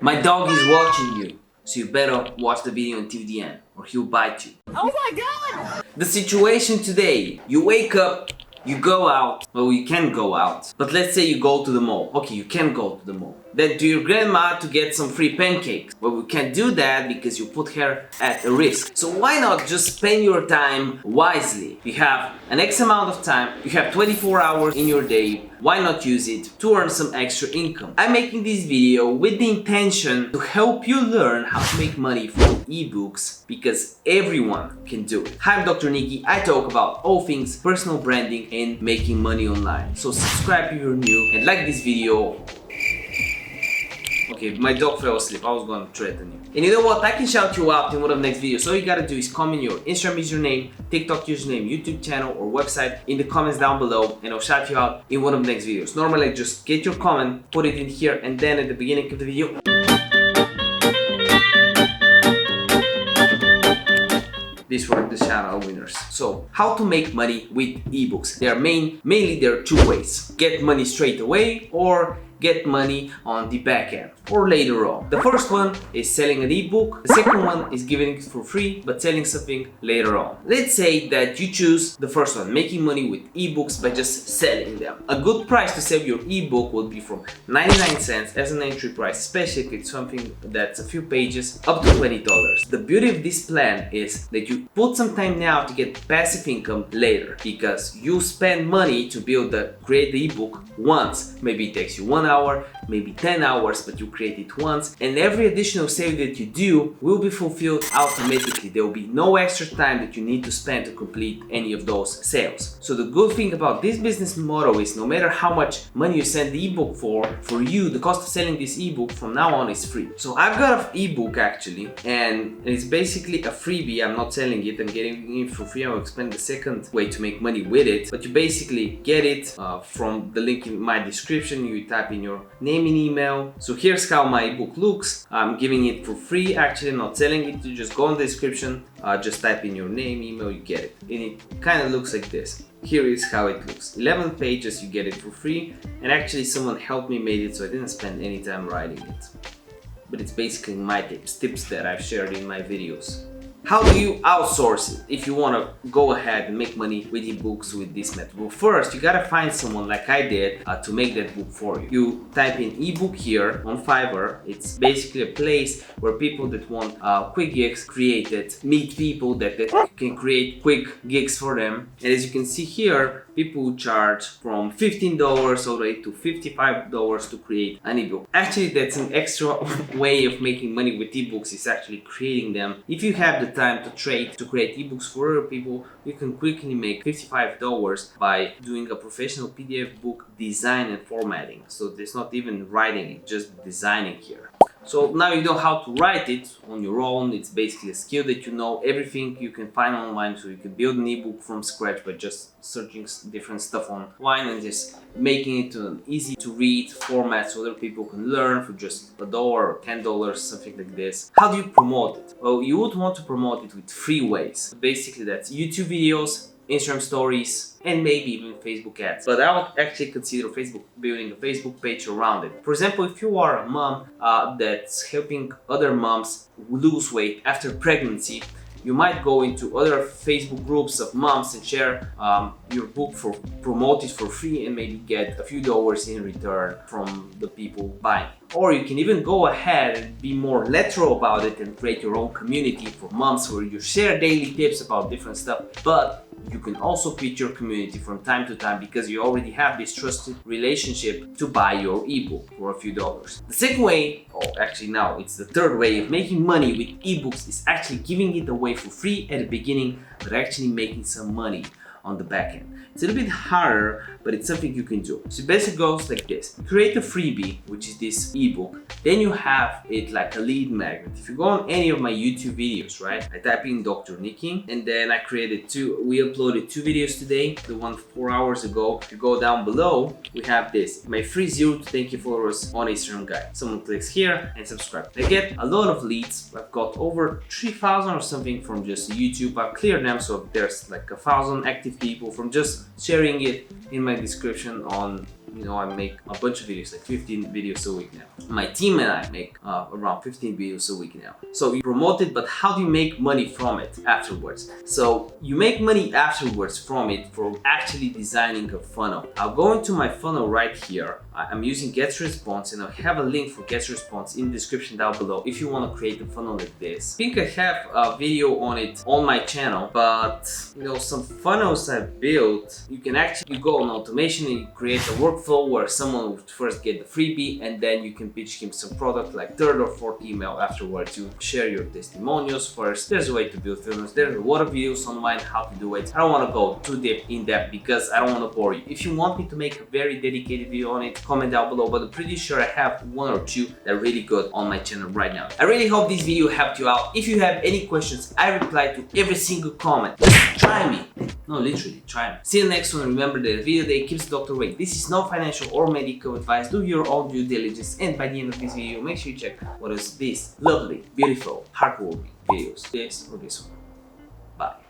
My dog is watching you, so you better watch the video until the end or he'll bite you. Oh my god! The situation today, you wake up, you go out, well you can go out, but let's say you go to the mall. Okay, you can go to the mall. Then to your grandma to get some free pancakes. But we can't do that because you put her at a risk. So why not just spend your time wisely? You have an X amount of time, you have 24 hours in your day, why not use it to earn some extra income? I'm making this video with the intention to help you learn how to make money from ebooks because everyone can do it. Hi, I'm Dr. Niki. I talk about all things personal branding and making money online. So subscribe if you're new and like this video. Okay, my dog fell asleep. I was gonna threaten you. And you know what? I can shout you out in one of the next videos. So all you gotta do is comment your Instagram username, TikTok username, YouTube channel, or website in the comments down below, and I'll shout you out in one of the next videos. Normally, I just get your comment, put it in here, and then at the beginning of the video, these were the shout out winners. So, how to make money with ebooks? Mainly there are two ways. Get money straight away or get money on the back end or later on. The first one is selling an ebook. The second one is giving it for free but selling something later on. Let's say that you choose the first one, making money with ebooks by just selling them. A good price to sell your ebook would be from 99 cents as an entry price, especially if it's something that's a few pages, up to $20. The beauty of this plan is that you put some time now to get passive income later because you spend money to create the ebook once. Maybe it takes you 1 hour, maybe 10 hours, but you create it once, and every additional sale that you do will be fulfilled automatically. There will be no extra time that you need to spend to complete any of those sales. So the good thing about this business model is no matter how much money you send the ebook for you, the cost of selling this ebook from now on is free. So I've got an ebook actually, and it's basically a freebie. I'm not selling it, I'm getting it for free. I'll explain the second way to make money with it, but you basically get it from the link in my description. You type in your name and email. So here's how my ebook looks. I'm giving it for free, actually not selling it. You just go in the description, just type in your name, email, you get it. And it kind of looks like this. Here is how it looks. 11 pages, you get it for free. And actually someone helped me made it, so I didn't spend any time writing it. But it's basically my tips that I've shared in my videos. How do you outsource it if you want to go ahead and make money with ebooks with this method? Well, first you gotta find someone like I did to make that book for you. You type in ebook here on Fiverr. It's basically a place where people that want quick gigs created meet people that can create quick gigs for them. And as you can see here, people charge from $15 all the way to $55 to create an ebook. Actually, that's an extra way of making money with ebooks, is actually creating them. If you have the time to create ebooks for other people, you can quickly make $55 by doing a professional PDF book design and formatting. So there's not even writing it, just designing here. So now you know how to write it on your own. It's basically a skill that you know. Everything you can find online, so you can build an ebook from scratch by just searching different stuff online and just making it to an easy to read format so other people can learn for just $1 or $10, something like this. How do you promote it? Well, you would want to promote it with 3 ways. Basically, that's YouTube videos, Instagram stories, and maybe even Facebook ads. But I would actually consider building a Facebook page around it. For example, if you are a mom that's helping other moms lose weight after pregnancy, you might go into other Facebook groups of moms and share your book, promote it for free, and maybe get a few dollars in return from the people buying. Or you can even go ahead and be more literal about it and create your own community for moms where you share daily tips about different stuff, but you can also pitch your community from time to time because you already have this trusted relationship to buy your ebook for a few dollars. The second way, or actually now it's the third way of making money with ebooks, is actually giving it away for free at the beginning, but actually making some money on the back end. It's a little bit harder, but it's something you can do. So it basically goes like this. You create a freebie, which is this ebook. Then you have it like a lead magnet. If you go on any of my YouTube videos, right? I type in Dr. Niki, and then I created we uploaded 2 videos today. The one 4 hours ago. If you go down below, we have this. My free 0 to thank you followers on Instagram guide. Someone clicks here and subscribe. I get a lot of leads. I've got over 3,000 or something from just YouTube. I've cleared them, so there's like 1,000 active people from just sharing it in my description on I make a bunch of videos, like 15 videos a week now. My team and I make around 15 videos a week now. So you promote it, but how do you make money from it afterwards? So you make money afterwards from it from actually designing a funnel. I'll go into my funnel right here. I'm using GetResponse, and I'll have a link for GetResponse in the description down below if you want to create a funnel like this. I think I have a video on it on my channel, but some funnels I built, you can actually go on automation and you create a workflow where someone would first get the freebie, and then you can pitch him some product like third or fourth email afterwards. You share your testimonials first. There's a way to build funnels. There's a lot of videos online how to do it. I don't want to go too deep in depth because I don't want to bore you. If you want me to make a very dedicated video on it, comment down below, but I'm pretty sure I have one or two that are really good on my channel right now. I really hope this video helped you out. If you have any questions, I reply to every single comment. Just try me. No, literally, try me. See you next one. Remember that the video day keeps the doctor away. This is no financial or medical advice. Do your own due diligence, and by the end of this video, make sure you check what is this lovely, beautiful, heartwarming videos. This or this one. Bye.